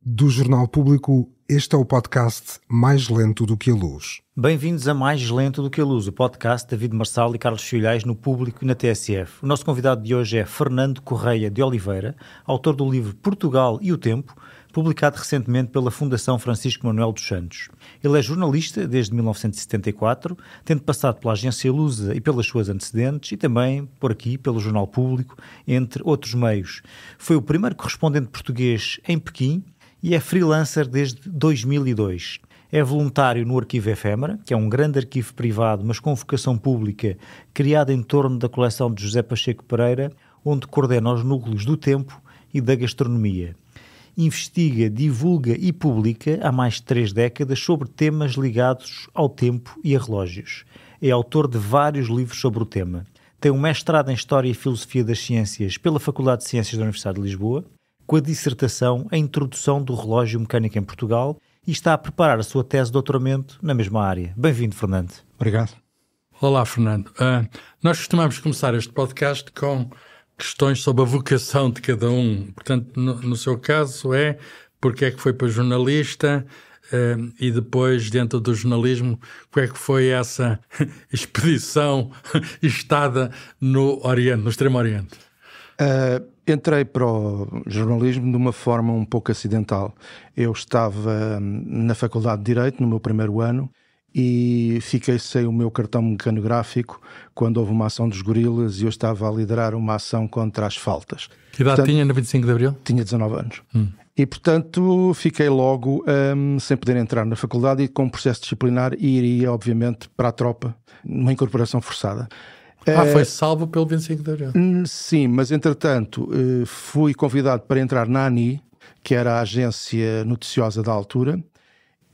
Do Jornal Público, este é o podcast Mais Lento do que a Luz. Bem-vindos a Mais Lento do que a Luz, o podcast de David Marçal e Carlos Filhais no Público e na TSF. O nosso convidado de hoje é Fernando Correia de Oliveira, autor do livro Portugal e o Tempo, publicado recentemente pela Fundação Francisco Manuel dos Santos. Ele é jornalista desde 1974, tendo passado pela agência Lusa e pelas suas antecedentes, e também por aqui, pelo Jornal Público, entre outros meios. Foi o primeiro correspondente português em Pequim e é freelancer desde 2002. É voluntário no Arquivo Efêmera, que é um grande arquivo privado, mas com vocação pública, criado em torno da coleção de José Pacheco Pereira, onde coordena os núcleos do tempo e da gastronomia. Investiga, divulga e publica há mais de 3 décadas sobre temas ligados ao tempo e a relógios. É autor de vários livros sobre o tema. Tem um mestrado em História e Filosofia das Ciências pela Faculdade de Ciências da Universidade de Lisboa, com a dissertação A Introdução do Relógio Mecânico em Portugal, e está a preparar a sua tese de doutoramento na mesma área. Bem-vindo, Fernando. Obrigado. Olá, Fernando. Nós costumamos começar este podcast com questões sobre a vocação de cada um. Portanto, no seu caso é porque é que foi para jornalista e depois, dentro do jornalismo, como é que foi essa expedição estada no Oriente, no Extremo Oriente? Entrei para o jornalismo de uma forma um pouco acidental. Eu estava na Faculdade de Direito, no meu primeiro ano, e fiquei sem o meu cartão mecanográfico quando houve uma ação dos gorilas e eu estava a liderar uma ação contra as faltas. Que idade tinha no 25 de Abril? Tinha 19 anos. E, portanto, fiquei logo sem poder entrar na faculdade e com um processo disciplinar e iria, obviamente, para a tropa, numa incorporação forçada. Foi salvo pelo 25 de Abril. Sim, mas entretanto fui convidado para entrar na ANI, que era a agência noticiosa da altura,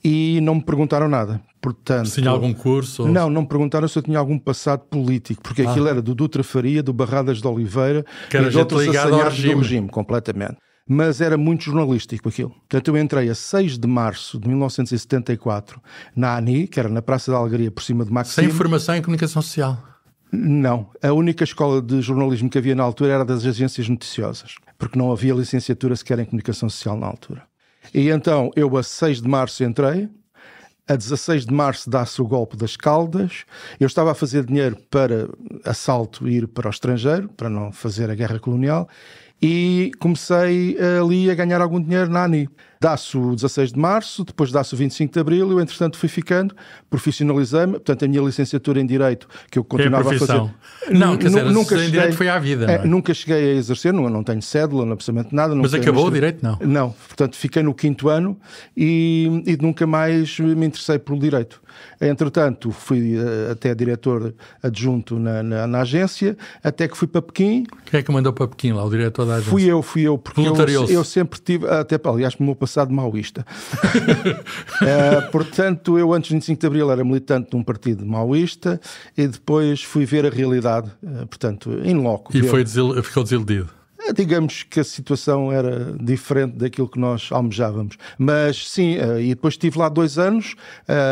e não me perguntaram nada. Portanto, se tinha algum curso? Não me perguntaram se eu tinha algum passado político, porque aquilo era do Dutra Faria, do Barradas de Oliveira, que era e de outros ligado ao assanhados do regime, completamente. Mas era muito jornalístico aquilo. Portanto, eu entrei a 6 de março de 1974 na ANI, que era na Praça da Alegria, por cima de Maxime. Sem formação em comunicação social? Não. A única escola de jornalismo que havia na altura era das agências noticiosas, porque não havia licenciatura sequer em comunicação social na altura. E então, eu a 6 de março entrei, a 16 de março dá-se o golpe das Caldas, eu estava a fazer dinheiro para assalto e ir para o estrangeiro, para não fazer a guerra colonial, e comecei ali a ganhar algum dinheiro na ANI. Dá-se o 16 de março, depois dá-se o 25 de Abril, eu entretanto fui ficando, profissionalizei-me, portanto a minha licenciatura em Direito, que eu continuava a fazer... Não, quer dizer, nunca cheguei, em Direito foi à vida. Não é? Nunca cheguei a exercer, não tenho cédula, não absolutamente nada. Mas acabou o Direito, não? Não, portanto fiquei no 5º ano e nunca mais me interessei pelo Direito. Entretanto fui até diretor adjunto na agência, até que fui para Pequim. Quem é que mandou para Pequim lá, o diretor da agência? Fui eu, porque eu sempre tive, até aliás, o meu passado maoísta. Portanto, eu antes de 25 de Abril era militante de um partido maoísta e depois fui ver a realidade, portanto, in loco. E ficou desiludido? Digamos que a situação era diferente daquilo que nós almejávamos. Mas sim, e depois estive lá 2 anos,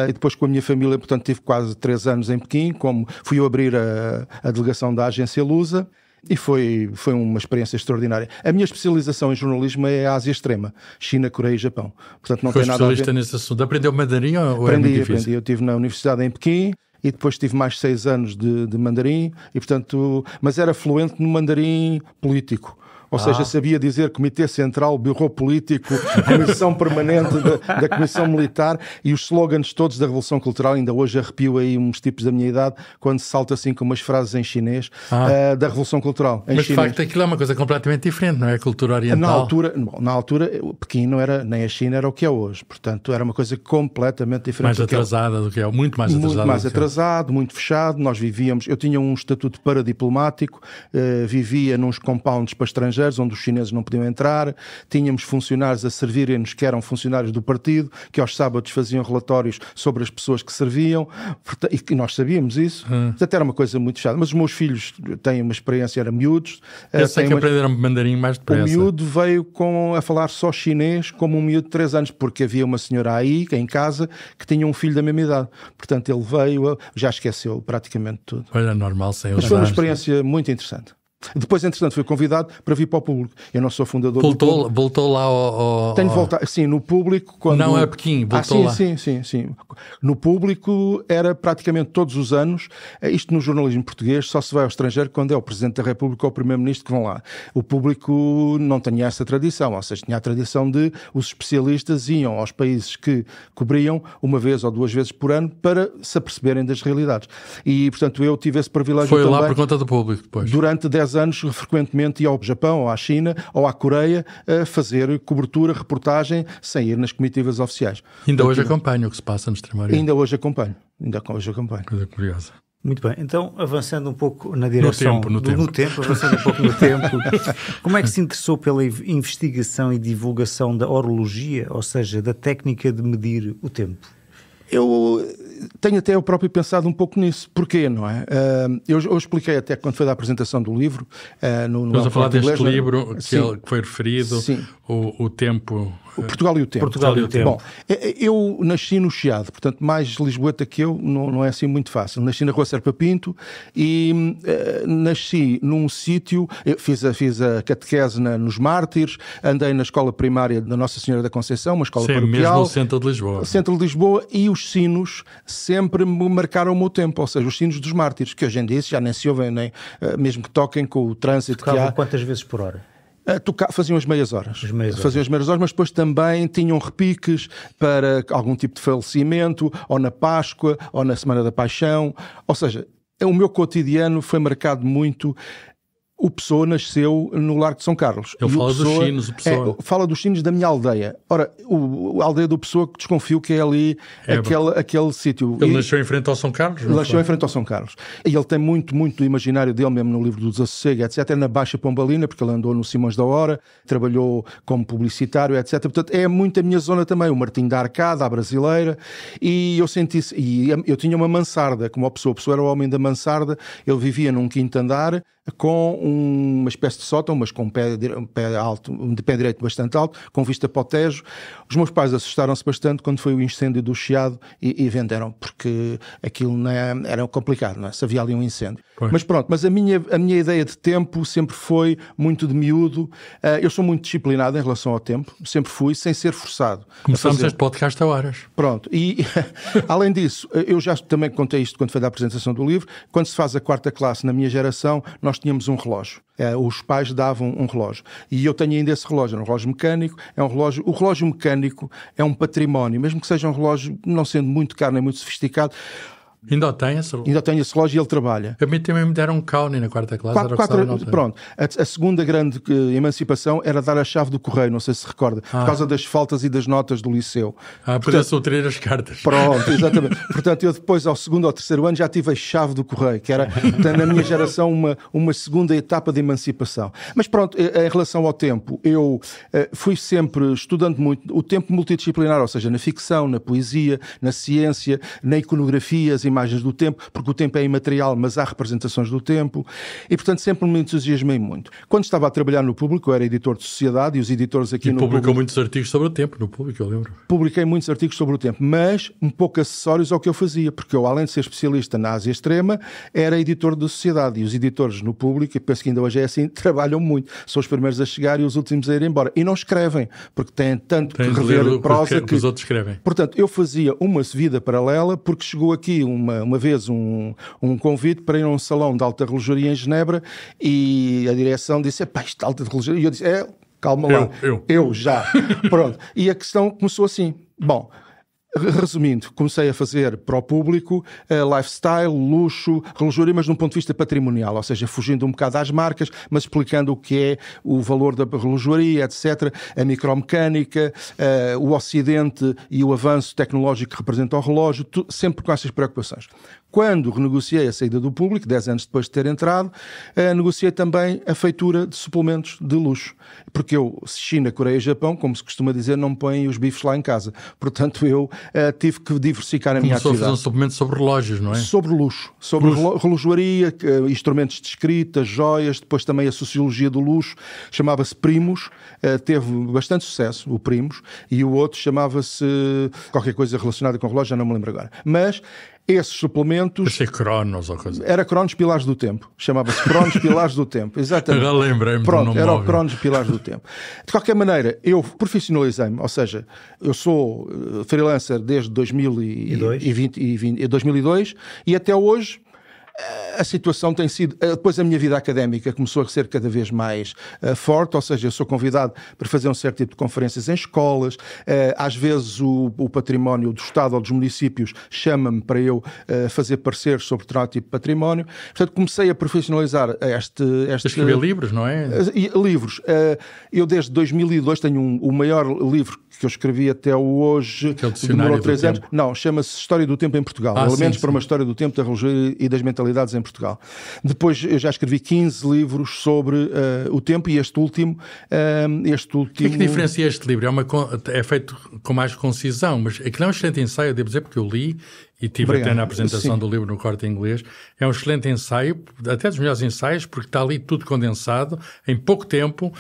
e depois com a minha família, portanto, tive quase 3 anos em Pequim, como fui eu abrir a delegação da agência Lusa. E foi uma experiência extraordinária. A minha especialização em jornalismo é a Ásia Extrema, China, Coreia e Japão. Portanto, não tem nada a ver... especialista nesse assunto. Aprendeu mandarim ou é muito difícil? Aprendi. Eu estive na Universidade em Pequim e depois tive mais 6 anos de mandarim, e, portanto, mas era fluente no mandarim político. Ou seja, sabia dizer Comitê Central, Bureau Político, Comissão Permanente da Comissão Militar, e os slogans todos da Revolução Cultural. Ainda hoje arrepio aí uns tipos da minha idade quando se salta assim com umas frases em chinês da Revolução Cultural. Mas de facto aquilo é uma coisa completamente diferente, não é? A cultura oriental. Na altura, Pequim não era, nem a China era o que é hoje. Portanto, era uma coisa completamente diferente. Mais atrasada do que é, muito mais atrasada. Muito mais atrasado, muito fechado. Nós vivíamos, eu tinha um estatuto paradiplomático, vivia nos compounds para estrangeiros, onde os chineses não podiam entrar, tínhamos funcionários a servirem-nos que eram funcionários do partido, que aos sábados faziam relatórios sobre as pessoas que serviam, e nós sabíamos isso. Portanto, era uma coisa muito chata. Mas os meus filhos têm uma experiência, eram miúdos. Eu sei que aprenderam mandarim mais depressa. O miúdo veio a falar só chinês como um miúdo de 3 anos, porque havia uma senhora aí, em casa, que tinha um filho da mesma idade. Portanto, ele veio, já esqueceu praticamente tudo. Era normal, sem Mas foi uma experiência muito interessante. Depois, entretanto, fui convidado para vir para o Público. Eu não sou fundador do Público. Voltou lá ao... Tenho voltado, sim, no Público... Quando... Não é Pequim, voltou lá. Sim. No Público era praticamente todos os anos, isto no jornalismo português, só se vai ao estrangeiro quando é o Presidente da República ou o Primeiro-Ministro que vão lá. O Público não tinha essa tradição, ou seja, tinha a tradição de os especialistas iam aos países que cobriam uma vez ou 2 vezes por ano para se aperceberem das realidades. E, portanto, eu tive esse privilégio também. Foi lá por conta do Público depois? Durante 10 anos, frequentemente ia ao Japão, ou à China, ou à Coreia, a fazer cobertura, reportagem, sem ir nas comitivas oficiais. Ainda hoje acompanho o que se passa no Extremo-Oriente? Ainda hoje acompanho. Coisa curiosa. Muito bem, então avançando um pouco na direção... No tempo. Avançando um pouco no tempo. Como é que se interessou pela investigação e divulgação da horologia, ou seja, da técnica de medir o tempo? Eu tenho até eu próprio pensado um pouco nisso. Porquê, não é? Eu expliquei até quando foi da apresentação do livro. Estamos a falar deste livro que foi referido, o tempo... O Portugal e o Tempo. Portugal e o Tempo. Bom, eu nasci no Chiado, portanto, mais lisboeta que eu, não é assim muito fácil. Nasci na Rua Serpa Pinto e nasci num sítio, fiz a catequese nos Mártires, andei na escola primária da Nossa Senhora da Conceição, uma escola paroquial. Mesmo no centro de Lisboa. Centro de Lisboa, e os sinos sempre me marcaram o meu tempo, ou seja, os sinos dos Mártires, que hoje em dia já nem se ouvem, nem, mesmo que toquem com o trânsito que há. Quantas vezes por hora? Faziam as meias horas. Faziam as meias horas, mas depois também tinham repiques para algum tipo de falecimento, ou na Páscoa, ou na Semana da Paixão. Ou seja, o meu cotidiano foi marcado muito. O Pessoa nasceu no Largo de São Carlos. Ele fala dos sinos, o Pessoa. Fala dos sinos da minha aldeia. Ora, a aldeia do Pessoa, que desconfio que é ali aquele sítio. Ele nasceu em frente ao São Carlos? Nasceu em frente ao São Carlos. E ele tem muito do imaginário dele, mesmo no livro do Desassossego, etc. É na Baixa Pombalina, porque ele andou no Simões da Hora, trabalhou como publicitário, etc. Portanto, é muito a minha zona também. O Martim da Arcada, a brasileira. E eu senti-se... E eu tinha uma mansarda, como a Pessoa. A Pessoa era o homem da mansarda. Ele vivia num quinto andar, com uma espécie de sótão, mas com um pé alto, um pé direito bastante alto, com vista para o Tejo. Os meus pais assustaram-se bastante quando foi o incêndio do Chiado e venderam, porque aquilo era complicado, não é? Se havia ali um incêndio. Pois. Mas pronto, mas a minha ideia de tempo sempre foi muito de miúdo. Eu sou muito disciplinado em relação ao tempo, sempre fui, sem ser forçado. Começamos este podcast a horas. Pronto, e além disso, eu já também contei isto quando foi da apresentação do livro, quando se faz a 4ª classe na minha geração, nós tínhamos um relógio. Os pais davam um relógio. E eu tenho ainda esse relógio. É um relógio mecânico. O relógio mecânico é um património, mesmo que seja um relógio não sendo muito caro nem muito sofisticado. Ainda tem esse relógio? Ainda tenho esse relógio e ele trabalha. A mim também me deram um Kauni na 4ª classe. Pronto. A segunda grande emancipação era dar a chave do correio, não sei se recorda, por causa das faltas e das notas do liceu. Portanto, solteirar as cartas. Pronto, exatamente. Portanto, eu depois, ao 2º ou 3º ano, já tive a chave do correio, que era, na minha geração, uma segunda etapa de emancipação. Mas pronto, em relação ao tempo, eu fui sempre estudando muito o tempo multidisciplinar, ou seja, na ficção, na poesia, na ciência, na iconografia, as imagens do tempo, porque o tempo é imaterial, mas há representações do tempo, e portanto sempre me entusiasmei muito. Quando estava a trabalhar no Público, eu era editor de sociedade, e os editores aqui no Público... publicou muitos artigos sobre o tempo no Público, eu lembro. Publiquei muitos artigos sobre o tempo, mas um pouco acessórios ao que eu fazia, porque eu, além de ser especialista na Ásia Extrema, era editor de sociedade, e os editores no Público, e penso que ainda hoje é assim, trabalham muito. São os primeiros a chegar e os últimos a ir embora. E não escrevem, porque têm tanto que rever prosa que os outros escrevem. Portanto, eu fazia uma vida paralela, porque chegou aqui uma vez um convite para ir a um salão de alta relojaria em Genebra, e a direção disse, isto é alta relojaria, e eu disse, calma lá, eu já. Pronto. E a questão começou assim, bom... Resumindo, comecei a fazer para o Público lifestyle, luxo, relojaria, mas de um ponto de vista patrimonial, ou seja, fugindo um bocado às marcas, mas explicando o que é o valor da relojaria, etc., a micromecânica, o Ocidente e o avanço tecnológico que representa o relógio, sempre com essas preocupações. Quando renegociei a saída do Público, 10 anos depois de ter entrado, negociei também a feitura de suplementos de luxo, porque eu, China, Coreia e Japão, como se costuma dizer, não me põem os bifes lá em casa. Portanto, eu tive que diversificar a minha atividade. Começou a fazer um suplemento sobre relógios, não é? Sobre luxo, sobre relojoaria, instrumentos de escrita, joias, depois também a sociologia do luxo, chamava-se Primos, teve bastante sucesso, o Primos, e o outro chamava-se qualquer coisa relacionada com relógio, já não me lembro agora. Mas Esses suplementos... Achei Cronos ou coisa. Era Cronos Pilares do Tempo. Chamava-se Cronos Pilares do Tempo. Exatamente. Agora lembrei-me. Pronto, era o Cronos Pilares do Tempo. De qualquer maneira, eu profissionalizei-me, ou seja, eu sou freelancer desde 2002 e até hoje a situação tem sido... Depois a minha vida académica começou a ser cada vez mais forte, ou seja, eu sou convidado para fazer um certo tipo de conferências em escolas, às vezes o património do Estado ou dos municípios chama-me para eu fazer pareceres sobre determinado tipo de património. Portanto, comecei a profissionalizar este... Escrever livros, não é? Livros. Eu desde 2002 tenho o maior livro que eu escrevi até hoje, que demorou 3 anos. Não, chama-se História do Tempo em Portugal. Elementos sim, para uma história do tempo, da religião e das mentalidades em Portugal. Depois eu já escrevi 15 livros sobre o tempo e este último... O que é que diferencia este livro? É feito com mais concisão, mas aquilo é um excelente ensaio, eu devo dizer, porque eu li e tive até na apresentação do livro no Corte Inglês. É um excelente ensaio, até dos melhores ensaios, porque está ali tudo condensado, em pouco tempo,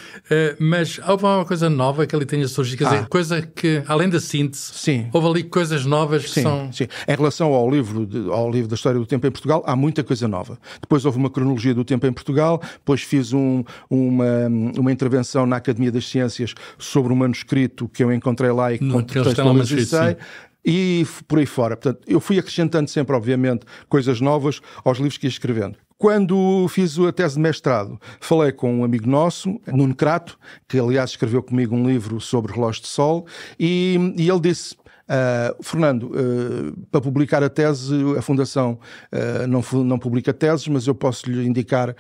mas houve uma coisa nova que ali tenha surgido, quer dizer, coisa que, além da síntese, houve ali coisas novas que são... Sim. Em relação ao livro da História do Tempo em Portugal, há muita coisa nova. Depois houve uma cronologia do tempo em Portugal, depois fiz uma intervenção na Academia das Ciências sobre um manuscrito que eu encontrei lá e que contextualizei. E por aí fora. Portanto, eu fui acrescentando sempre, obviamente, coisas novas aos livros que ia escrevendo. Quando fiz a tese de mestrado, falei com um amigo nosso, Nuno Crato, que aliás escreveu comigo um livro sobre relógio de sol, e ele disse... Fernando, para publicar a tese, a Fundação não publica teses, mas eu posso lhe indicar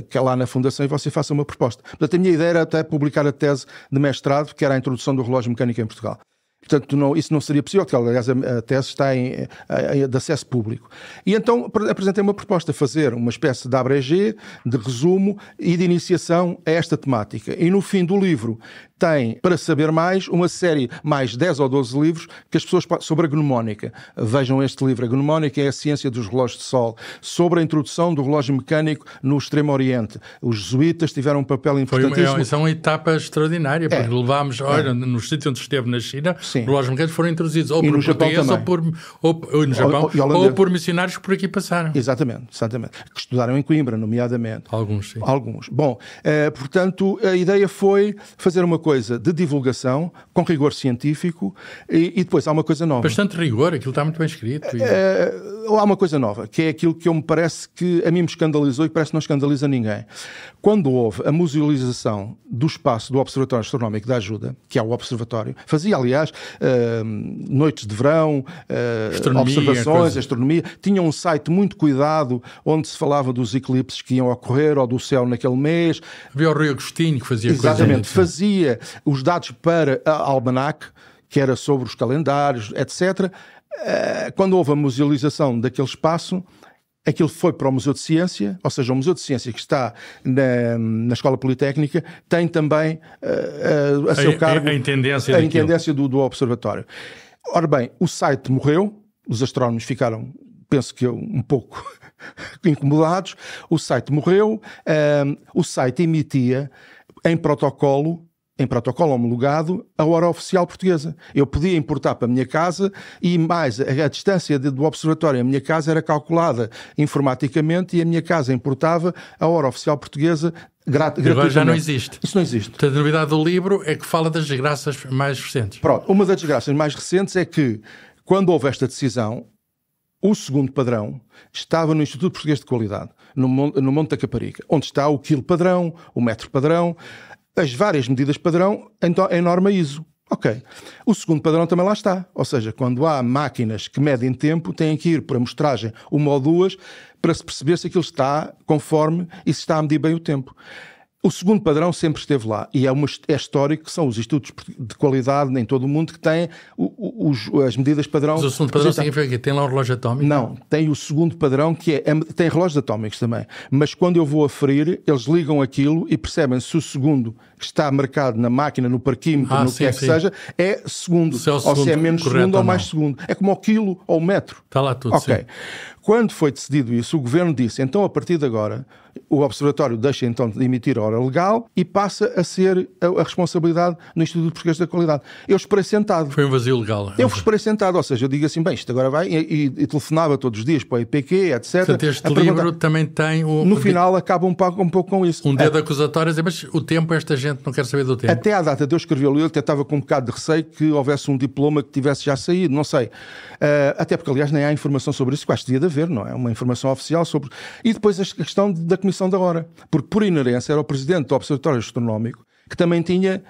que é lá na Fundação e você faça uma proposta. Portanto, a minha ideia era até publicar a tese de mestrado, que era a introdução do relógio mecânico em Portugal. Portanto, isso não seria possível, porque, aliás, a tese está de acesso público. E então apresentei uma proposta, fazer uma espécie de abrégé, de resumo e de iniciação a esta temática. E no fim do livro tem, para saber mais, uma série, mais 10 ou 12 livros, que as pessoas sobre a gnomónica. Vejam este livro, a gnomónica é a ciência dos relógios de sol, sobre a introdução do relógio mecânico no Extremo Oriente. Os jesuítas tiveram um papel importantíssimo. Isso é uma etapa extraordinária, porque levámos, no sítio onde esteve na China, os relógios mecânicos foram introduzidos ou por portugueses ou no Japão, ou por missionários que por aqui passaram. Exatamente. Que estudaram em Coimbra, nomeadamente. Alguns, sim. Bom, portanto, a ideia foi fazer uma coisa de divulgação, com rigor científico, e depois há uma coisa nova. Bastante rigor, aquilo está muito bem escrito. Há uma coisa nova, que é aquilo que me parece que a mim me escandalizou e parece que não escandaliza ninguém. Quando houve a musealização do espaço do Observatório Astronómico da Ajuda, que é o observatório, fazia, aliás, noites de verão, observações, astronomia, tinha um site muito cuidado, onde se falava dos eclipses que iam ocorrer, ou do céu naquele mês. Havia o Rui Agostinho que fazia coisas. Exatamente, fazia os dados para a Almanac, que era sobre os calendários, etc. Quando houve a musealização daquele espaço, aquilo foi para o Museu de Ciência, ou seja, o Museu de Ciência que está na Escola Politécnica tem também a seu cargo a intendência do Observatório. Ora bem, o site morreu, os astrónomos ficaram, penso que um pouco incomodados, o site morreu, o site emitia em protocolo homologado a hora oficial portuguesa. Eu podia importar para a minha casa e mais a distância do observatório à minha casa era calculada informaticamente e a minha casa importava a hora oficial portuguesa gratuitamente. Agora já não existe. Isso não existe. Portanto, a novidade do livro é que fala das desgraças mais recentes. Pronto, uma das desgraças mais recentes é que, quando houve esta decisão, o segundo padrão estava no Instituto Português de Qualidade, no Monte da Caparica, onde está o quilo padrão, o metro padrão, as várias medidas padrão em norma ISO. Ok. O segundo padrão também lá está. Ou seja, quando há máquinas que medem tempo, têm que ir por amostragem uma ou duas para se perceber se aquilo está conforme e se está a medir bem o tempo. O segundo padrão sempre esteve lá e é histórico que são os institutos de qualidade em todo o mundo que têm as medidas padrão. Mas o segundo padrão significa que tem lá um relógio atómico? Não, tem o segundo padrão que tem relógios atómicos também, mas quando eu vou aferir, eles ligam aquilo e percebem se o segundo que está marcado na máquina, no parquímetro, no que é que seja, é segundo, ou se é menos segundo ou mais segundo. É como o quilo ou o metro. Está lá tudo, ok. Sim. Quando foi decidido isso, o Governo disse, então a partir de agora, o Observatório deixa então de emitir a hora legal e passa a ser a responsabilidade do Instituto Português da Qualidade. Eu esperei sentado. Foi um vazio legal. Eu esperei sentado, ou seja, eu digo assim, bem, isto agora vai, e telefonava todos os dias para o IPQ, etc. Portanto, este livro também tem... No final acaba um pouco com isso. Um dedo acusatório a dizer, mas o tempo, esta gente não quer saber do tempo. Até à data de eu escrevê-lo, eu até estava com um bocado de receio que houvesse um diploma que tivesse já saído, não sei. Até porque, aliás, nem há informação sobre isso, que acho que devia de haver, não é? Uma informação oficial sobre... E depois a questão da Comissão da Hora. Porque, por inerência, era o presidente do Observatório Astronómico que também tinha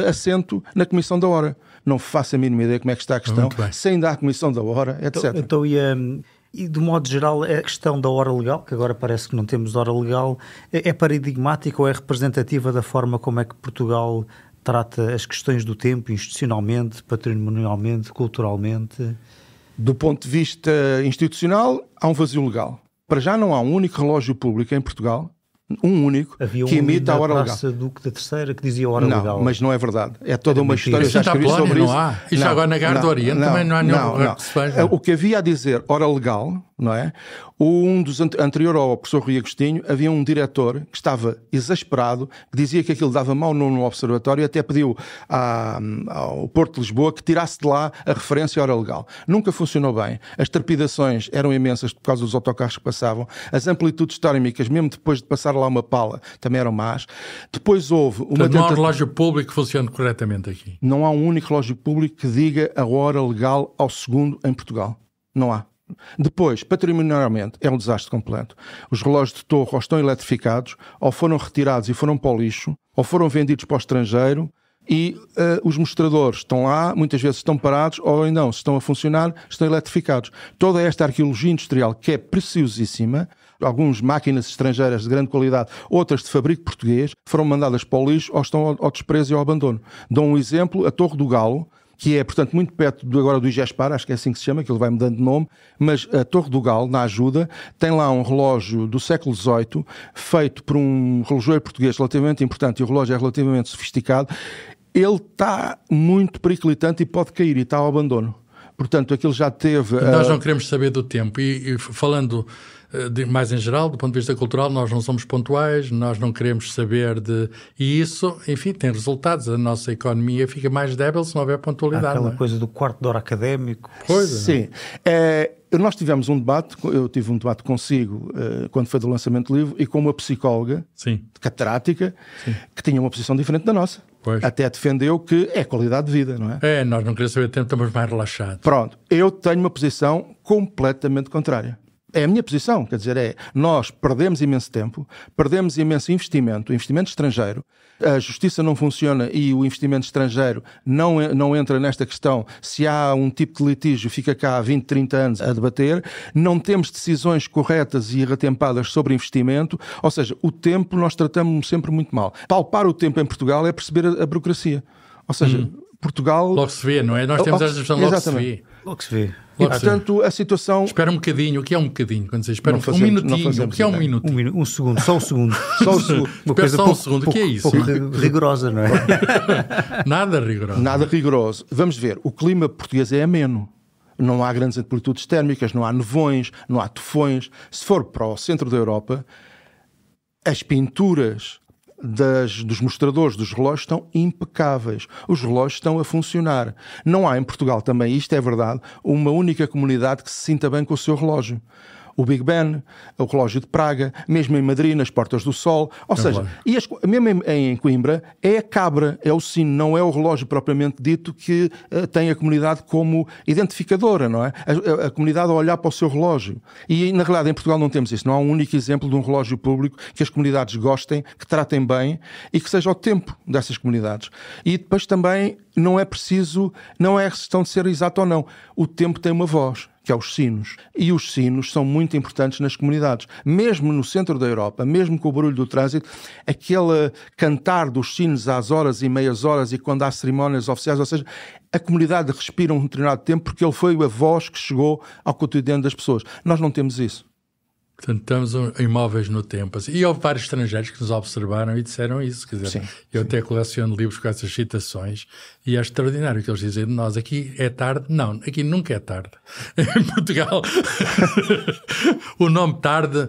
assento na Comissão da Hora. Não faço a mínima ideia como é que está a questão. Se ainda há a Comissão da Hora, etc. Então e de modo geral, a questão da hora legal, que agora parece que não temos hora legal, é paradigmática ou é representativa da forma como é que Portugal trata as questões do tempo, institucionalmente, patrimonialmente, culturalmente? Do ponto de vista institucional, há um vazio legal. Para já não há um único relógio público em Portugal, um único, que imita a hora legal. Havia um na Praça Duque da Terceira que dizia hora legal. Não, mas não é verdade. É toda uma história, eu já escrevi sobre isso. Não há. E já agora na Garde do Oriente também não há nenhum lugar que se veja. O que havia a dizer hora legal, não é? Um dos anterior ao professor Rui Agostinho, havia um diretor que estava exasperado, que dizia que aquilo dava mau nome no observatório e até pediu ao Porto de Lisboa que tirasse de lá a referência à hora legal. Nunca funcionou bem. As trepidações eram imensas por causa dos autocarros que passavam. As amplitudes térmicas, mesmo depois de passar lá uma pala, também eram más. Depois houve uma... Não há um relógio público que funcione corretamente aqui. Não há um único relógio público que diga a hora legal ao segundo em Portugal. Não há. Depois, patrimonialmente, é um desastre completo. Os relógios de torre ou estão eletrificados, ou foram retirados e foram para o lixo, ou foram vendidos para o estrangeiro, e os mostradores estão lá, muitas vezes estão parados, ou não, se estão a funcionar, estão eletrificados. Toda esta arqueologia industrial, que é preciosíssima, algumas máquinas estrangeiras de grande qualidade, outras de fabrico português, foram mandadas para o lixo ou estão ao desprezo e ao abandono. Dou um exemplo, a Torre do Galo, que é, portanto, muito perto agora do IGESPAR, acho que é assim que se chama, que ele vai mudando de nome, mas a Torre do Galo, na Ajuda, tem lá um relógio do século XVIII, feito por um relojoeiro português relativamente importante, e o relógio é relativamente sofisticado. Ele está muito periclitante e pode cair, e está ao abandono. Portanto, aquilo já teve... Nós não queremos saber do tempo. E falando mais em geral, do ponto de vista cultural, nós não somos pontuais, nós não queremos saber de... E isso, enfim, tem resultados. A nossa economia fica mais débil se não houver pontualidade. Aquela coisa do quarto de hora académico. Pois, sim. Nós tivemos um debate, eu tive um debate consigo quando foi do lançamento do livro e com uma psicóloga catedrática que tinha uma posição diferente da nossa. Pois. Até defendeu que é qualidade de vida, não é? Nós não queremos saber de tempo, estamos mais relaxados. Pronto, eu tenho uma posição completamente contrária. É a minha posição, quer dizer, nós perdemos imenso tempo, perdemos imenso investimento estrangeiro, a justiça não funciona e o investimento estrangeiro não entra nesta questão. Se há um tipo de litígio, fica cá há 20, 30 anos a debater, não temos decisões corretas e retempadas sobre investimento, ou seja, o tempo nós tratamos sempre muito mal. Palpar o tempo em Portugal é perceber a burocracia, ou seja, Portugal... Logo se vê, não é? Nós temos esta expressão, logo se vê. Logo se vê. E, portanto, a situação... Espera um bocadinho. O que é um bocadinho? Quando você espera um minutinho. O que é um minutinho? Um segundo. Só um segundo. Só um segundo. Espera só um segundo. O que é isso? Pouco rigorosa, não é? Nada rigoroso. Nada rigoroso. Vamos ver. O clima português é ameno. Não há grandes amplitudes térmicas, não há nevões, não há tufões. Se for para o centro da Europa, as pinturas dos mostradores dos relógios estão impecáveis. Os relógios estão a funcionar. Não há em Portugal também, isto é verdade, uma única comunidade que se sinta bem com o seu relógio. O Big Ben, o relógio de Praga, mesmo em Madrid, nas Portas do Sol. Ou seja, mesmo em Coimbra, é a cabra, é o sino, não é o relógio propriamente dito que tem a comunidade como identificadora, não é? A comunidade a olhar para o seu relógio. E, na realidade, em Portugal não temos isso. Não há um único exemplo de um relógio público que as comunidades gostem, que tratem bem e que seja ao tempo dessas comunidades. E depois também não é preciso, não é questão de ser exato ou não. O tempo tem uma voz, que é os sinos. E os sinos são muito importantes nas comunidades. Mesmo no centro da Europa, mesmo com o barulho do trânsito, aquele cantar dos sinos às horas e meias horas e quando há cerimónias oficiais, ou seja, a comunidade respira um determinado tempo porque ele foi a voz que chegou ao cotidiano das pessoas. Nós não temos isso. Portanto, estamos imóveis no tempo. Assim. E houve vários estrangeiros que nos observaram e disseram isso. Quer dizer, eu até coleciono livros com essas citações E é extraordinário o que eles dizem de nós. Aqui é tarde. Não, aqui nunca é tarde. Em Portugal, o nome tarde,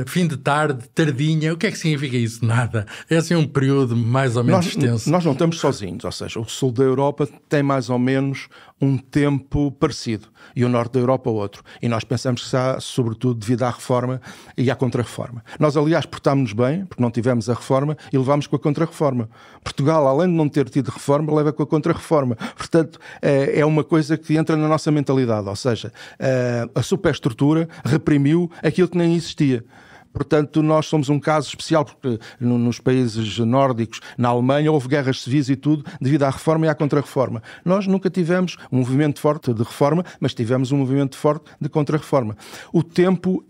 fim de tarde, tardinha, o que é que significa isso? Nada. É assim um período mais ou menos extenso. Nós não estamos sozinhos, ou seja, o sul da Europa tem mais ou menos um tempo parecido e o norte da Europa outro. E nós pensamos que está, sobretudo, devido à reforma e à contra-reforma. Nós, aliás, portámos-nos bem, porque não tivemos a reforma e levámos com a contra-reforma. Portugal, além de não ter tido reforma, leva com a contra-reforma. Portanto, é uma coisa que entra na nossa mentalidade, ou seja, a superestrutura reprimiu aquilo que nem existia. Portanto, nós somos um caso especial, porque nos países nórdicos, na Alemanha, houve guerras civis e tudo, devido à reforma e à contra-reforma. Nós nunca tivemos um movimento forte de reforma, mas tivemos um movimento forte de contra-reforma. O tempo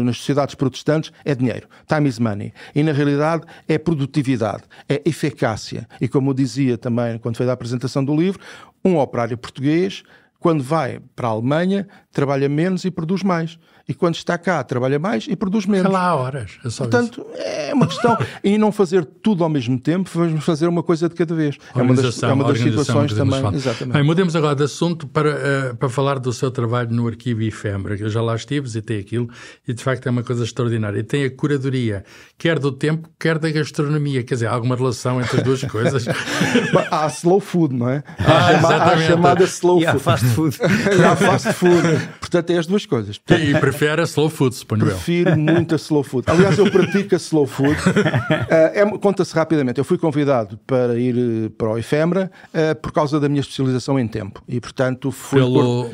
nas sociedades protestantes é dinheiro. Time is money. E, na realidade, é produtividade, é eficácia. E, como eu dizia também, quando foi da apresentação do livro, um operário português, quando vai para a Alemanha, trabalha menos e produz mais. E quando está cá, trabalha mais e produz menos. Lá há horas. É só Portanto, isso. é uma questão. E não fazer tudo ao mesmo tempo, vamos fazer uma coisa de cada vez. É uma das situações também. Exatamente. Bem, mudemos agora de assunto para falar do seu trabalho no Arquivo Efêmera. Eu já lá estive, visitei aquilo, e de facto é uma coisa extraordinária. E tem a curadoria, quer do tempo, quer da gastronomia. Quer dizer, há alguma relação entre as duas coisas? Há slow food, não é? Há a chamada slow food. E há fast food. E há fast food. Portanto, é as duas coisas. E prefere a slow food, suponho eu. Prefiro muito a slow food. Aliás, eu pratico a slow food. Conta-se rapidamente. Eu fui convidado para ir para o Efêmera por causa da minha especialização em tempo. E, portanto, fui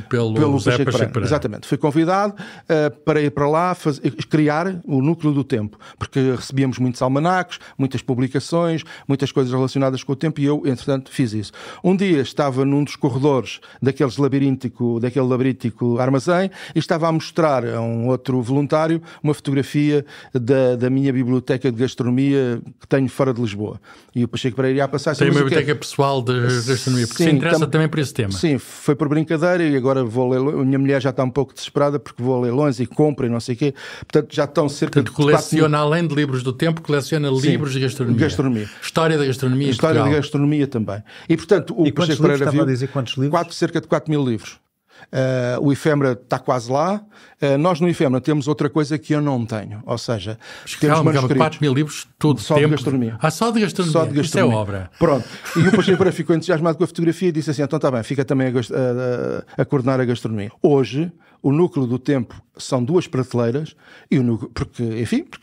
pelo Zé Pacheco Pereira. Exatamente. Fui convidado para ir para lá criar o núcleo do tempo. Porque recebíamos muitos almanacos, muitas publicações, muitas coisas relacionadas com o tempo, e eu, entretanto, fiz isso. Um dia estava num dos corredores daquele labiríntico armazém e estava a mostrar a um outro voluntário uma fotografia da minha biblioteca de gastronomia que tenho fora de Lisboa. E o Pacheco Pereira ia passar... Tem uma biblioteca pessoal de gastronomia, porque se interessa também por esse tema. Sim, foi por brincadeira, e agora vou ler... A minha mulher já está um pouco desesperada porque vou a leilões e compra e não sei o quê. Portanto, já estão cerca de... coleciona, além de livros do tempo, coleciona livros de gastronomia. História da gastronomia. História da gastronomia também. E, portanto, o Pacheco Pereira viu... a dizer quantos livros? Cerca de 4.000 livros. O Efêmera está quase lá. Nós no Efêmera temos outra coisa que eu não tenho, ou seja, temos manuscritos. 4.000 livros, tudo só tempo. De gastronomia. Só de gastronomia. Só de gastronomia. Isso é obra. Pronto. E o Pacheco Pereira ficou entusiasmado com a fotografia e disse assim: então está bem, fica também a coordenar a gastronomia. Hoje, o núcleo do tempo são 2 prateleiras, e o núcleo, porque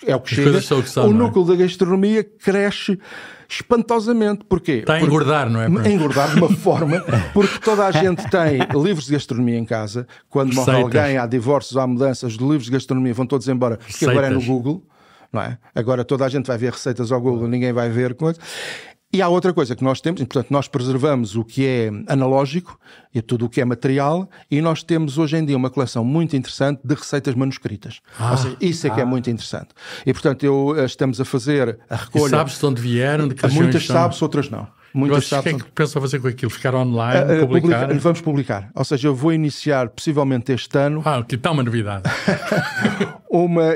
é o que chega. O núcleo da gastronomia cresce espantosamente. Porquê? Está a engordar, não é? A engordar de uma forma, porque toda a gente tem livros de gastronomia em casa. Quando morre alguém, há divórcios, há mudanças, os livros de gastronomia vão todos embora, porque agora é no Google, não é? Agora toda a gente vai ver receitas ao Google, ninguém vai ver coisas. E há outra coisa que nós temos, e, portanto, nós preservamos o que é analógico e tudo o que é material, e nós temos hoje em dia uma coleção muito interessante de receitas manuscritas. Ou seja, isso é que é muito interessante. E, portanto, estamos a fazer a recolha... E sabes de onde vieram? De que muitas sabes, outras não. O que é que pensam fazer com aquilo? Ficar online, publicar? Vamos publicar. Ou seja, eu vou iniciar, possivelmente este ano... que está uma novidade.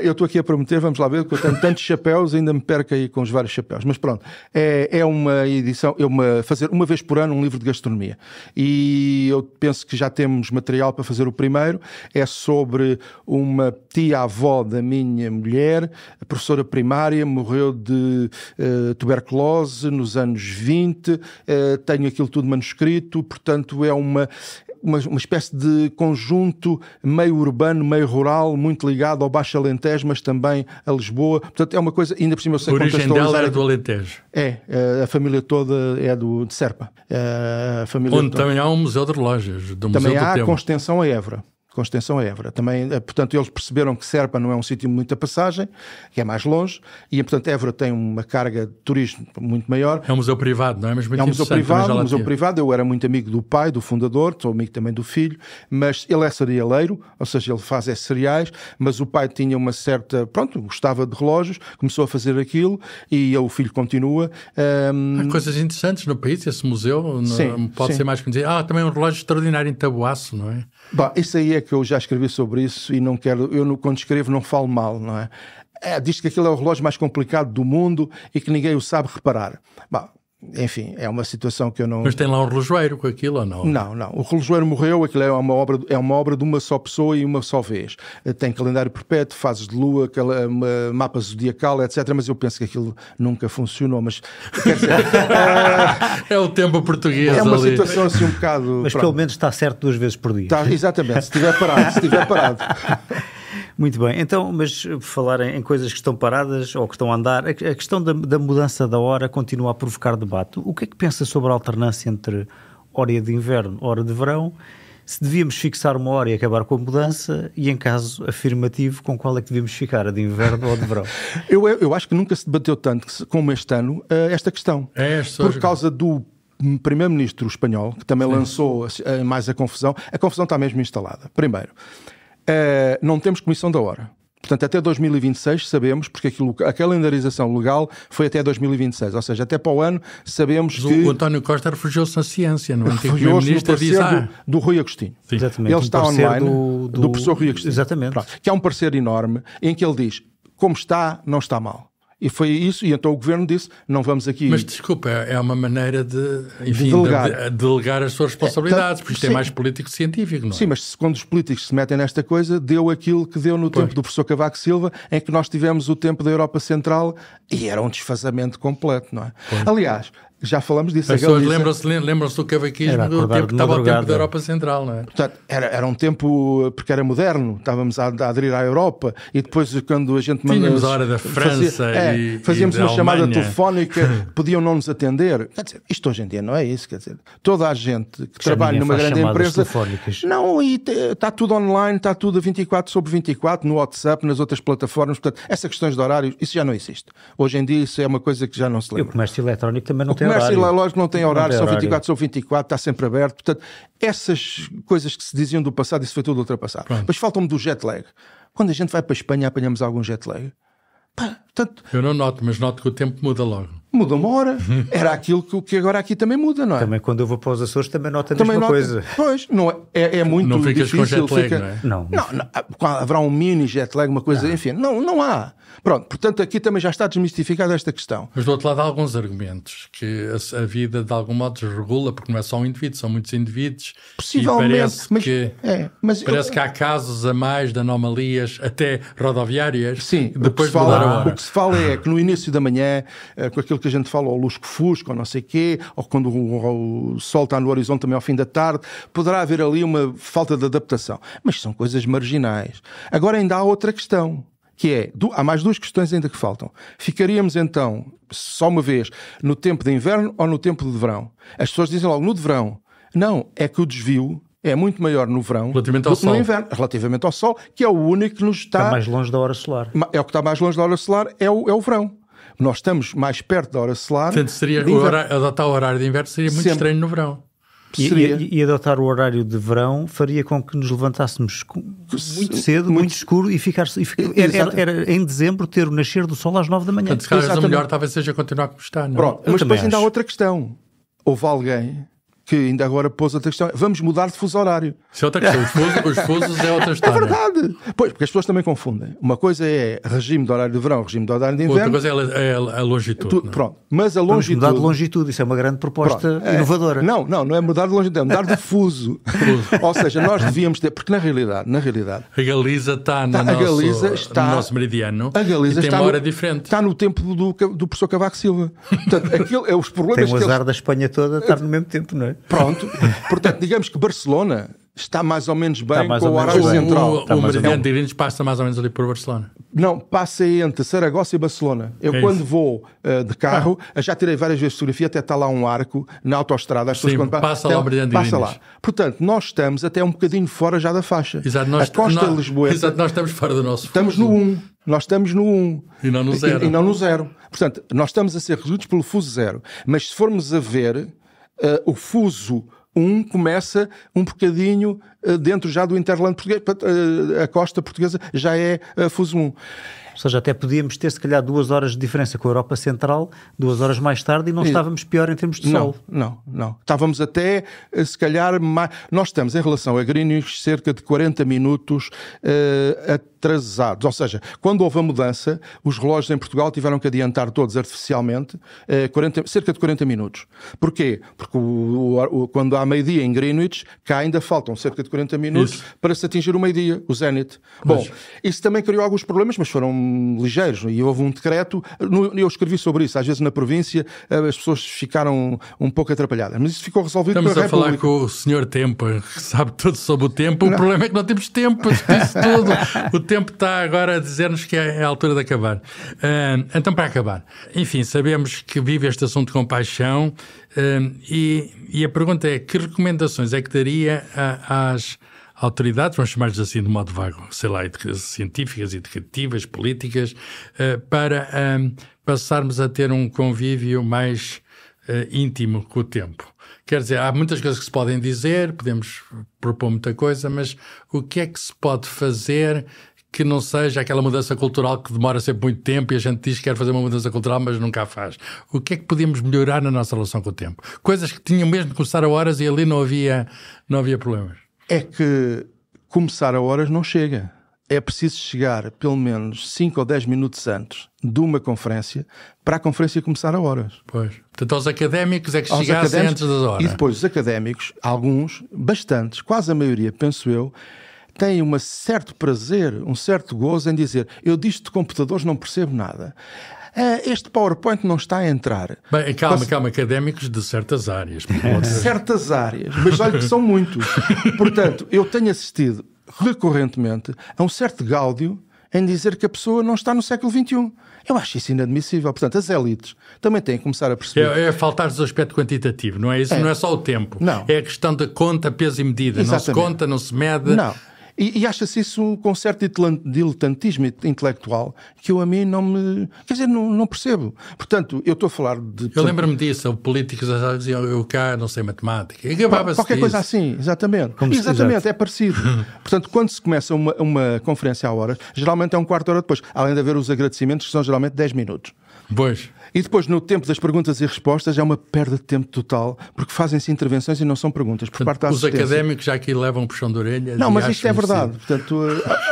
Eu estou aqui a prometer, vamos lá ver, porque eu tenho tantos chapéus, ainda me perco aí com os vários chapéus. Mas pronto, é uma edição, fazer uma vez por ano um livro de gastronomia. E eu penso que já temos material para fazer o primeiro. É sobre uma tia-avó da minha mulher, professora primária, morreu de tuberculose nos anos 20. Tenho aquilo tudo manuscrito, portanto é uma espécie de conjunto meio urbano, meio rural, muito ligado ao Baixo Alentejo, mas também a Lisboa. Portanto, é uma coisa, ainda por cima eu sei contextualizar. A origem dela era do Alentejo. A família toda é de Serpa. Onde também há um museu de relógios, do Museu do Tempo. Também há com extensão a Évora. Com extensão a Évora. Também, portanto, eles perceberam que Serpa não é um sítio de muita passagem, que é mais longe, e, portanto, Évora tem uma carga de turismo muito maior. É um museu privado, não é? Mas muito é um museu privado, Eu era muito amigo do pai, do fundador, sou amigo também do filho, mas ele é cerealeiro, ou seja, ele faz cereais, mas o pai tinha uma certa... gostava de relógios, começou a fazer aquilo, e o filho continua. Há coisas interessantes no país, esse museu, pode ser mais conhecido. Também um relógio extraordinário em Taboaço, não é? Isso aí é que eu já escrevi sobre isso e não quero... quando escrevo não falo mal, não é? Diz que aquilo é o relógio mais complicado do mundo e que ninguém o sabe reparar. enfim, é uma situação que eu não... Mas tem lá um relojoeiro com aquilo ou não? Não. O relojoeiro morreu, aquilo é uma obra de uma só pessoa e uma só vez. Tem calendário perpétuo, fases de lua, mapa zodiacal, etc. Mas eu penso que aquilo nunca funcionou. Mas, quer dizer... É o tempo português é uma ali. situação assim um bocado... Mas pelo menos está certo 2 vezes por dia. Exatamente, se estiver parado. Muito bem, então, mas por falar em coisas que estão paradas ou que estão a andar, a questão da mudança da hora continua a provocar debate. O que é que pensa sobre a alternância entre hora de inverno e hora de verão? Se devíamos fixar uma hora e acabar com a mudança, e em caso afirmativo, com qual é que devíamos ficar, a de inverno ou a de verão? Eu acho que nunca se debateu tanto como este ano esta questão. Por causa do primeiro-ministro espanhol, que também lançou mais a confusão. A confusão está mesmo instalada. Primeiro, não temos comissão da hora. Portanto, até 2026 sabemos, porque a calendarização legal foi até 2026, ou seja, até para o ano sabemos que... O António Costa refugiou-se na ciência, não é? Refugiou-se no parecer do Rui Agostinho. Exatamente. Ele está online, do professor Rui Agostinho. Exatamente. Pronto, que é um parecer enorme, em que ele diz, como está, não está mal. E foi isso, e então o governo disse, não vamos aqui... Mas desculpa, é uma maneira de delegar as suas responsabilidades, porque isto é mais político-científico, não é? Sim, mas quando os políticos se metem nesta coisa, deu aquilo que deu no tempo do professor Cavaco Silva, em que nós tivemos o tempo da Europa Central, e era um desfazamento completo, não é? Pois. Aliás, já falamos disso. As pessoas lembram-se do cavaquismo do tempo que estava o tempo da Europa Central, não é? Portanto, era um tempo, porque era moderno, estávamos a aderir à Europa, e depois quando a gente... Tínhamos a hora da França fazíamos uma chamada Alemanha. telefónica, podiam não nos atender. Quer dizer, isto hoje em dia não é isso, quer dizer, toda a gente que trabalha numa grande empresa... Não, e está tudo online, está tudo a 24/24, no WhatsApp, nas outras plataformas, portanto, essas questões de horários, isso já não existe. Hoje em dia isso é uma coisa que já não se lembra. E o comércio eletrónico também não tem horário. O comércio, lógico, não tem horário, são 24/24, está sempre aberto. Portanto, essas coisas que se diziam do passado, isso foi tudo ultrapassado. Pronto. Mas faltam-me do jet lag. Quando a gente vai para a Espanha, apanhamos algum jet lag? Portanto, eu não noto, mas noto que o tempo muda logo. Muda uma hora. Era aquilo que agora aqui também muda, não é? Também quando eu vou para os Açores também noto a mesma coisa. Pois, não é muito não ficas difícil. Com jet lag, não é? Não, haverá um mini jet lag, uma coisa, enfim, não há. Pronto, portanto aqui também já está desmistificada esta questão. Mas do outro lado há alguns argumentos que a vida de algum modo desregula, porque não é só um indivíduo, são muitos indivíduos. Possivelmente, parece que há casos a mais de anomalias, até rodoviárias. Sim, depois de mudar a hora. O que se fala é que no início da manhã, com aquilo que a gente fala, ou lusco-fusco, ou não sei o quê, ou quando o sol está no horizonte também ao fim da tarde, poderá haver ali uma falta de adaptação. Mas são coisas marginais. Agora ainda há outra questão, que é, há mais duas questões ainda que faltam. Ficaríamos então, só uma vez, no tempo de inverno ou no tempo de verão? As pessoas dizem logo, no de verão. Não, é que o desvio é muito maior no verão do que no inverno, relativamente ao sol, que é o único que nos está mais longe da hora solar. É o que está mais longe da hora solar, é o verão. Nós estamos mais perto da hora solar. Portanto, adotar o horário de inverno seria muito estranho no verão. E adotar o horário de verão faria com que nos levantássemos muito cedo, muito escuro, e era em dezembro ter o nascer do sol às 9 da manhã. Portanto, se calhar o melhor talvez seja continuar como está. Não? Pronto, mas depois ainda há outra questão. Houve alguém que ainda agora pôs outra questão. Vamos mudar de fuso horário. Isso é outra questão. Os fusos é outra história. É verdade. Pois, porque as pessoas também confundem. Uma coisa é regime de horário de verão, regime de horário de inverno. Outra coisa é a longitude. Pronto. Mas a longitude... Vamos mudar de longitude. Isso é uma grande proposta inovadora. Não é mudar de longitude, é mudar de fuso. Ou seja, nós devíamos ter... Porque na realidade... A Galiza está no nosso meridiano. A Galiza e tem uma hora diferente. Está no tempo do professor Cavaco Silva. Portanto, aquilo é os problemas... Tem azar da Espanha toda estar no mesmo tempo, não é? Pronto. Portanto, digamos que Barcelona está mais ou menos bem com o horário central. O meridiano de Irinos passa mais ou menos ali por Barcelona. Não, passa entre Saragossa e Barcelona. Eu quando vou de carro, já tirei várias vezes fotografia, até está lá um arco na autoestrada. Sim, passa lá o meridiano de Irinos. Lá. Portanto, nós estamos até um bocadinho fora já da faixa. Exato, Lisboeta. Exato, nós estamos fora do nosso fuso. Estamos no 1. Nós estamos no 1. E não no 0. E não no 0. Portanto, nós estamos a ser regidos pelo fuso 0. Mas se formos a ver, o fuso 1 começa um bocadinho dentro já do interland português, a costa portuguesa já é fuso 1. Ou seja, até podíamos ter, se calhar, 2 horas de diferença com a Europa Central, 2 horas mais tarde, e não estávamos pior em termos de sol. Não. Estávamos até, se calhar, mais... Nós estamos, em relação a Greenwich, cerca de 40 minutos atrasados. Ou seja, quando houve a mudança, os relógios em Portugal tiveram que adiantar todos artificialmente cerca de 40 minutos. Porquê? Porque quando há meio-dia em Greenwich, cá ainda faltam cerca de 40 minutos para se atingir o meio-dia, o zénite. Bom, isso também criou alguns problemas, mas foram ligeiros, e houve um decreto, eu escrevi sobre isso, às vezes na província as pessoas ficaram um pouco atrapalhadas, mas isso ficou resolvido pela República. Estamos a falar com o Sr. Tempo, que sabe tudo sobre o tempo. O problema é que não temos tempo para isso tudo. O tempo está agora a dizer-nos que é a altura de acabar. Então, para acabar, enfim, sabemos que vive este assunto com paixão, e a pergunta é: que recomendações é que daria às autoridades, vamos chamar-lhes assim de modo vago, sei lá, científicas, educativas, políticas, para passarmos a ter um convívio mais íntimo com o tempo? Quer dizer, há muitas coisas que se podem dizer, podemos propor muita coisa, mas o que é que se pode fazer que não seja aquela mudança cultural que demora sempre muito tempo e a gente diz que quer fazer uma mudança cultural, mas nunca a faz? O que é que podíamos melhorar na nossa relação com o tempo? Coisas que tinham mesmo de começar a horas e ali não havia problemas. É que começar a horas não chega. É preciso chegar pelo menos 5 ou 10 minutos antes de uma conferência para a conferência começar a horas. Pois. Portanto, aos académicos é que chegassem antes das horas. E depois os académicos, alguns, bastantes, quase a maioria, penso eu, têm um certo prazer, um certo gozo em dizer: eu disto de computadores não percebo nada. Este PowerPoint não está a entrar. Bem, calma, académicos de certas áreas. Certas áreas, mas olha que são muitos. Portanto, eu tenho assistido recorrentemente a um certo gáudio em dizer que a pessoa não está no século XXI. Eu acho isso inadmissível. Portanto, as elites também têm que começar a perceber. É faltar-nos o aspecto quantitativo, não é isso? Não é só o tempo. Não. É a questão da conta, peso e medida. Exatamente. Não se conta, não se mede. Não. E acha-se isso com certo diletantismo intelectual que eu a mim não me... Quer dizer, não percebo. Portanto, eu estou a falar de... Eu lembro-me disso, políticos diziam: eu cá não sei matemática. E acabava-se qualquer disso. Coisa assim, exatamente. Exatamente, é parecido. Portanto, quando se começa uma conferência a horas, geralmente é um quarto de hora depois, além de haver os agradecimentos, que são geralmente 10 minutos. Pois. E depois, no tempo das perguntas e respostas, é uma perda de tempo total, porque fazem-se intervenções e não são perguntas por parte da assistência. Os académicos já aqui levam um puxão de orelha. Não, mas isto é verdade. Portanto,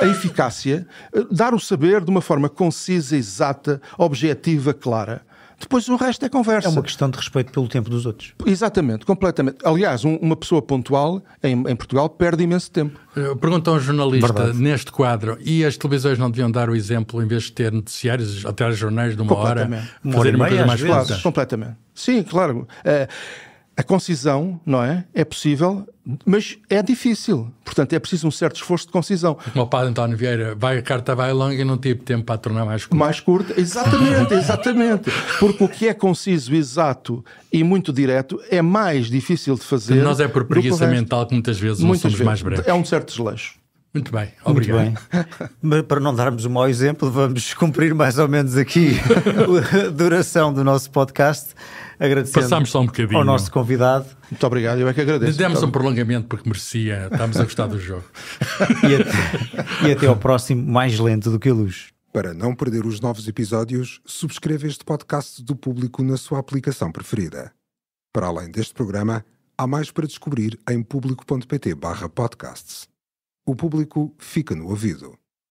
a eficácia, dar o saber de uma forma concisa, exata, objetiva, clara. Depois o resto é conversa. É uma questão de respeito pelo tempo dos outros. Exatamente, completamente. Aliás, uma pessoa pontual em Portugal perde imenso tempo. Pergunta a um jornalista, Verdade. Neste quadro: e as televisões não deviam dar o exemplo, em vez de ter noticiários ou telejornais de uma hora, fazer uma coisa mais curta? Claro, completamente. Sim, claro. A concisão, não é? É possível, mas é difícil. Portanto, é preciso um certo esforço de concisão. Como o padre António Vieira, a carta vai longa e não tive tempo para a tornar mais curta. Mais curta, exatamente. Porque o que é conciso, exato e muito direto é mais difícil de fazer. Nós é por preguiça mental que muitas vezes não somos mais breves. É um certo desleixo. Muito bem, obrigado. Muito bem. Mas para não darmos um mau exemplo, vamos cumprir mais ou menos aqui a duração do nosso podcast, agradecendo Passámos só um bocadinho ao nosso convidado. Muito obrigado, eu é que agradeço. Demos um prolongamento porque merecia, estamos a gostar do jogo. E até ao próximo, mais lento do que a luz. Para não perder os novos episódios, subscreva este podcast do Público na sua aplicação preferida. Para além deste programa, há mais para descobrir em público.pt/podcasts. O Público fica no ouvido.